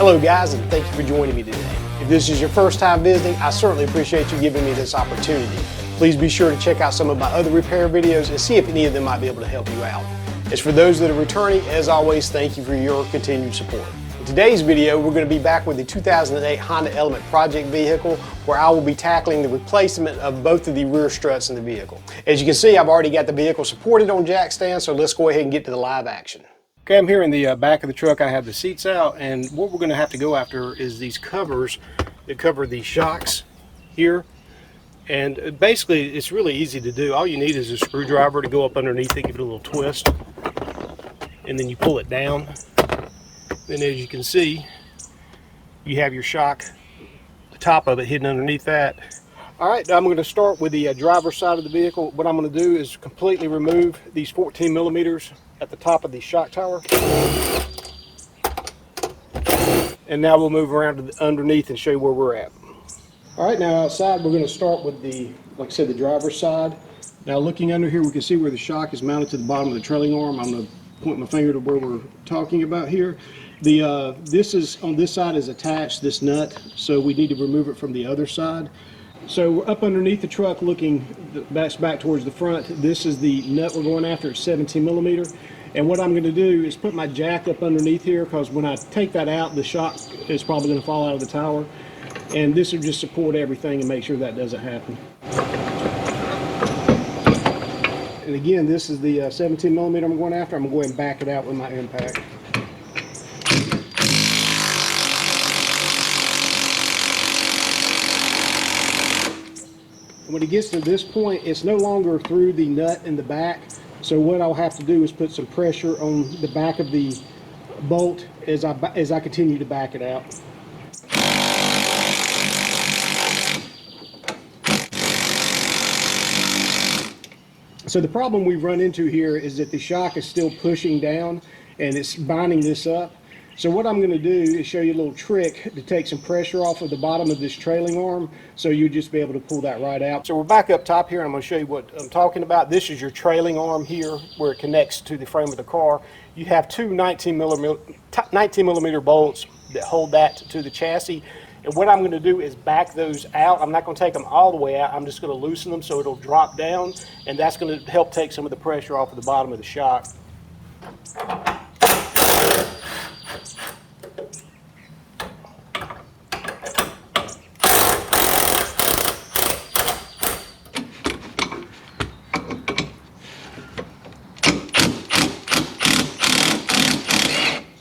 Hello guys, and thank you for joining me today. If this is your first time visiting, I certainly appreciate you giving me this opportunity. Please be sure to check out some of my other repair videos and see if any of them might be able to help you out. As for those that are returning, as always, thank you for your continued support. In today's video, we're going to be back with the 2008 Honda Element project vehicle, where I will be tackling the replacement of both of the rear struts in the vehicle. As you can see, I've already got the vehicle supported on jack stands, so let's go ahead and get to the live action. Okay, I'm here in the back of the truck. I have the seats out, and what we're going to have to go after is these covers that cover the shocks here. And basically, it's really easy to do. All you need is a screwdriver to go up underneath it, give it a little twist, and then you pull it down. Then as you can see, you have your shock, the top of it hidden underneath that. All right, I'm going to start with the driver's side of the vehicle. What I'm going to do is completely remove these 14 millimeters at the top of the shock tower. And now we'll move around to the underneath and show you where we're at. All right, now outside we're going to start with the, like I said, the driver's side. Now looking under here, we can see where the shock is mounted to the bottom of the trailing arm. I'm going to point my finger to where we're talking about here. This is on this side is attached, this nut, so we need to remove it from the other side. So we're up underneath the truck, looking back towards the front. This is the nut we're going after. It's 17 millimeter. And what I'm going to do is put my jack up underneath here, because when I take that out, the shock is probably going to fall out of the tower. And this will just support everything and make sure that doesn't happen. And again, this is the 17 millimeter I'm going after. I'm going to go ahead and back it out with my impact. When it gets to this point, it's no longer through the nut in the back. So what I'll have to do is put some pressure on the back of the bolt as I continue to back it out. So the problem we've run into here is that the shock is still pushing down and it's binding this up. So what I'm going to do is show you a little trick to take some pressure off of the bottom of this trailing arm, so you'll just be able to pull that right out. So we're back up top here, and I'm going to show you what I'm talking about. This is your trailing arm here, where it connects to the frame of the car. You have two 19 millimeter bolts that hold that to the chassis. And what I'm going to do is back those out. I'm not going to take them all the way out. I'm just going to loosen them so it'll drop down, and that's going to help take some of the pressure off of the bottom of the shock.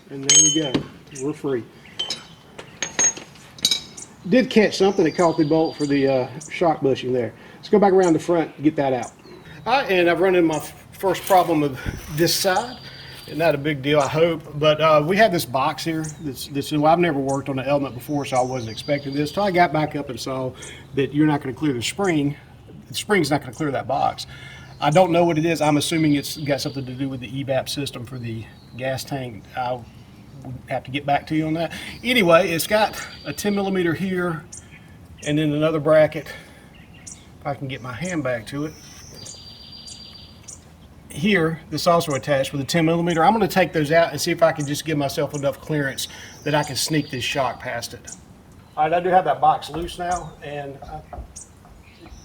And there we go. We're free. Did catch something that caught the bolt for the shock bushing there. Let's go back around the front and get that out. All right, and I've run into my first problem of this side. And not a big deal, I hope. But we had this box here. Well, I've never worked on an Element before, so I wasn't expecting this. So I got back up and saw that you're not going to clear the spring. The spring's not going to clear that box. I don't know what it is. I'm assuming it's got something to do with the EVAP system for the gas tank. I'll have to get back to you on that. Anyway, it's got a 10 millimeter here, and then another bracket, if I can get my hand back to it, here, that's also attached with a 10 millimeter. I'm going to take those out and see if I can just give myself enough clearance that I can sneak this shock past it. All right, I do have that box loose now, and I'm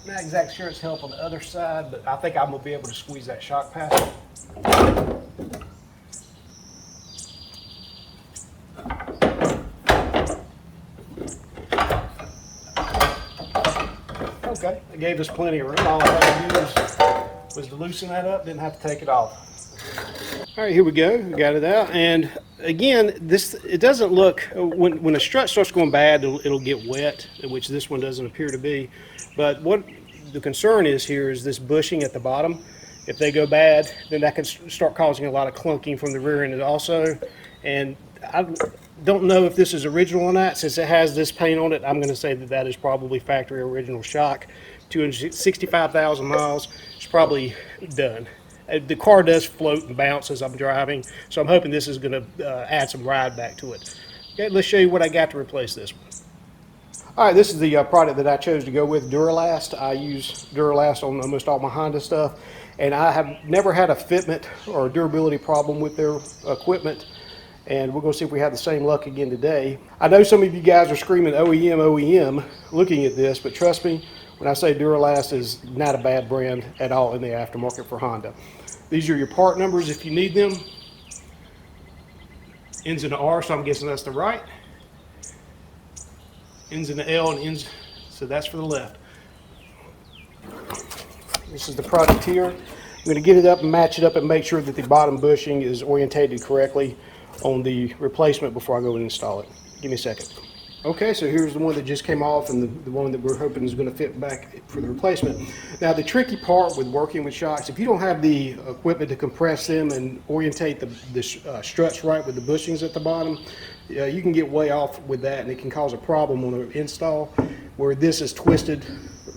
not exactly sure it's help on the other side, but I think I'm going to be able to squeeze that shock past it. Okay, it gave us plenty of room. All I had to do was to loosen that up, didn't have to take it off. All right, here we go. We got it out. And again, it doesn't look, when a strut starts going bad, it'll get wet, which this one doesn't appear to be. But what the concern is here is this bushing at the bottom. If they go bad, then that can start causing a lot of clunking from the rear end also. And I don't know if this is original or not. Since it has this paint on it, I'm going to say that that is probably factory original shock. 265,000 miles. It's probably done. The car does float and bounce as I'm driving, so I'm hoping this is going to add some ride back to it. Okay, let's show you what I got to replace this one. All right, this is the product that I chose to go with, Duralast. I use Duralast on almost all my Honda stuff, and I have never had a fitment or a durability problem with their equipment. and we're going to see if we have the same luck again today. I know some of you guys are screaming OEM, OEM looking at this, but trust me, when I say Duralast is not a bad brand at all in the aftermarket for Honda. These are your part numbers if you need them. Ends in the R, so I'm guessing that's the right. Ends in the L and ends, so that's for the left. This is the product here. I'm going to get it up and match it up and make sure that the bottom bushing is orientated correctly on the replacement before I go and install it. Give me a second. Okay, so here's the one that just came off and the one that we're hoping is going to fit back for the replacement. Now the tricky part with working with shocks, if you don't have the equipment to compress them and orientate the struts right with the bushings at the bottom, you can get way off with that and it can cause a problem on an install where this is twisted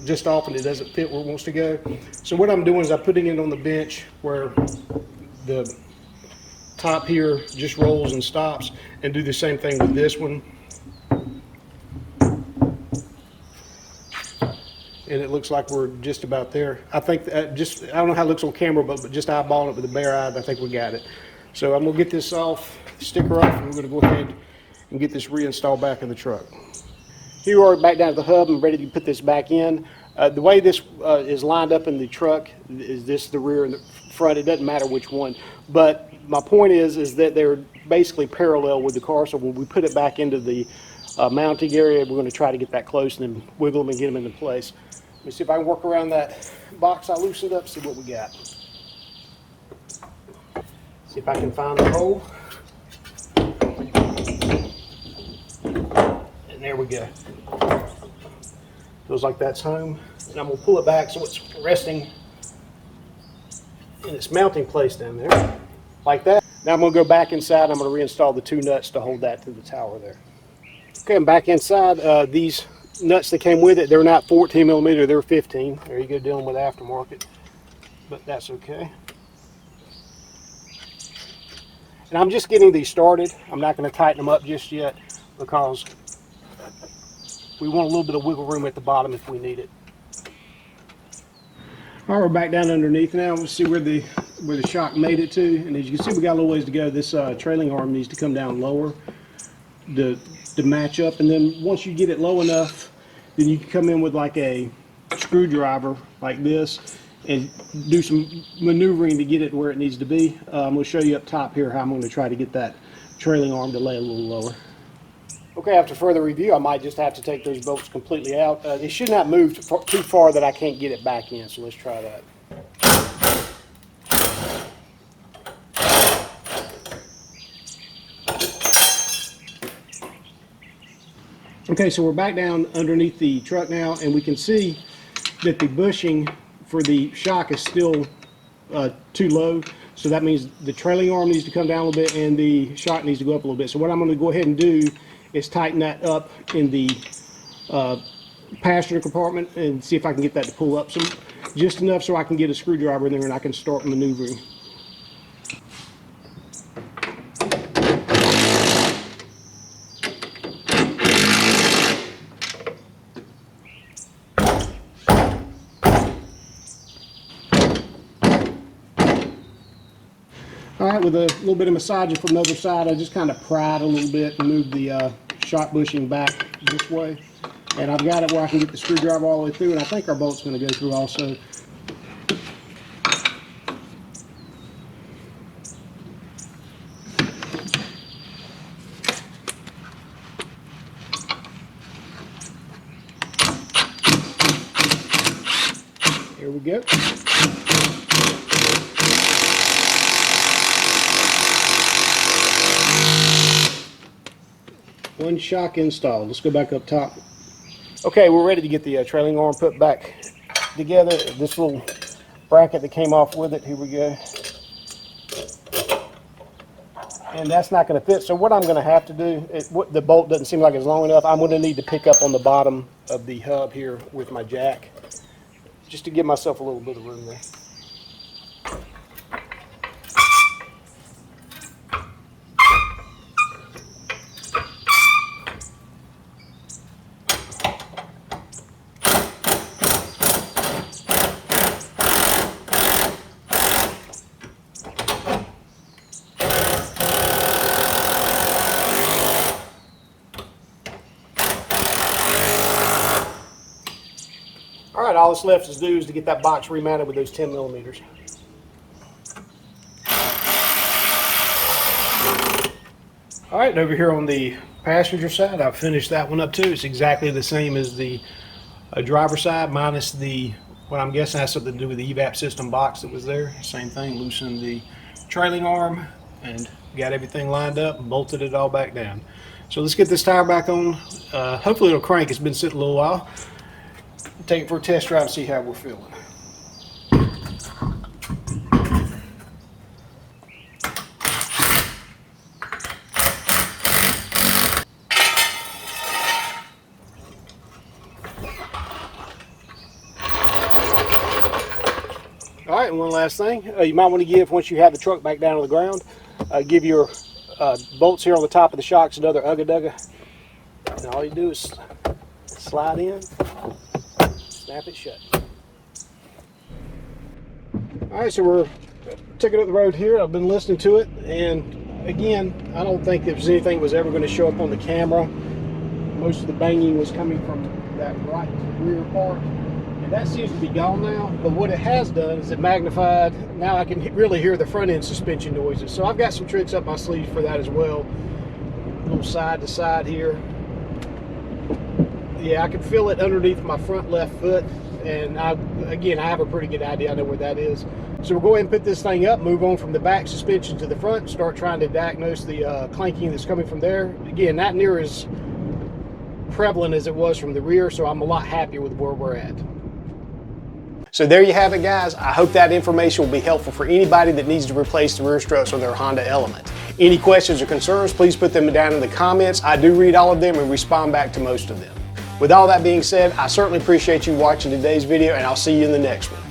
just off and it doesn't fit where it wants to go. So what I'm doing is I'm putting it on the bench where the top here just rolls and stops, and do the same thing with this one. And it looks like we're just about there. I think I don't know how it looks on camera, but just eyeballing it with a bare eye, I think we got it. So I'm gonna get this off, sticker off, and we're gonna go ahead and get this reinstalled back in the truck. Here we are back down to the hub and ready to put this back in. The way this is lined up in the truck is this the rear and the front. It doesn't matter which one, but my point is that they're basically parallel with the car. So when we put it back into the mounting area, we're going to try to get that close and then wiggle them and get them into place. Let me see if I can work around that box I loosened up, see what we got. See if I can find the hole. And there we go. Feels like that's home. And I'm going to pull it back so it's resting in its mounting place down there, like that. Now I'm going to go back inside. I'm going to reinstall the two nuts to hold that to the tower there. Okay, I'm back inside. These nuts that came with it, they're not 14 millimeter, they're 15. There you go, dealing with aftermarket, but that's okay. And I'm just getting these started. I'm not going to tighten them up just yet because we want a little bit of wiggle room at the bottom if we need it. All right, we're back down underneath now. We'll see where the shock made it to, and as you can see, we got a little ways to go. This trailing arm needs to come down lower to match up, and then once you get it low enough, then you can come in with like a screwdriver like this and do some maneuvering to get it where it needs to be. I'm going to show you up top here how I'm going to try to get that trailing arm to lay a little lower. Okay, after further review, I might just have to take those bolts completely out. They should not move too far that I can't get it back in, so let's try that. Okay, so we're back down underneath the truck now, and we can see that the bushing for the shock is still too low. So that means the trailing arm needs to come down a little bit and the shock needs to go up a little bit. So what I'm going to go ahead and do is tighten that up in the passenger compartment and see if I can get that to pull up some, just enough so I can get a screwdriver in there and I can start maneuvering. All right, with a little bit of massaging from the other side, I just kind of pried a little bit and moved the shock bushing back this way. And I've got it where I can get the screwdriver all the way through, and I think our bolt's going to go through also. Here we go. One shock installed. Let's go back up top. Okay, we're ready to get the trailing arm put back together. This little bracket that came off with it, here we go. And that's not going to fit, so what I'm going to have to do, the bolt doesn't seem like it's long enough, I'm going to need to pick up on the bottom of the hub here with my jack, just to give myself a little bit of room there. all that's left is to do is to get that box remounted with those 10 millimeters. All right, and over here on the passenger side, I've finished that one up too. It's exactly the same as the driver's side, minus the, what I'm guessing has something to do with the evap system box that was there. Same thing, loosened the trailing arm and got everything lined up and bolted it all back down. So let's get this tire back on. Hopefully it'll crank. It's been sitting a little while. Take it for a test drive and see how we're feeling. All right, and one last thing, you might want to give, once you have the truck back down on the ground, give your bolts here on the top of the shocks another ugga-dugga. And all you do is slide in, snap it shut. All right, so we're taking up the road here. I've been listening to it, and again, I don't think there was anything that was ever going to show up on the camera. Most of the banging was coming from that right rear part. That seems to be gone now, but what it has done is it magnified. Now I can really hear the front end suspension noises. So I've got some tricks up my sleeve for that as well. A little side to side here. Yeah, I can feel it underneath my front left foot, and again, I have a pretty good idea. I know where that is. So we'll go ahead and put this thing up, move on from the back suspension to the front, start trying to diagnose the clanking that's coming from there. Again, not near as prevalent as it was from the rear, so I'm a lot happier with where we're at. So there you have it, guys. I hope that information will be helpful for anybody that needs to replace the rear struts on their Honda Element. Any questions or concerns, please put them down in the comments. I do read all of them and respond back to most of them. With all that being said, I certainly appreciate you watching today's video, and I'll see you in the next one.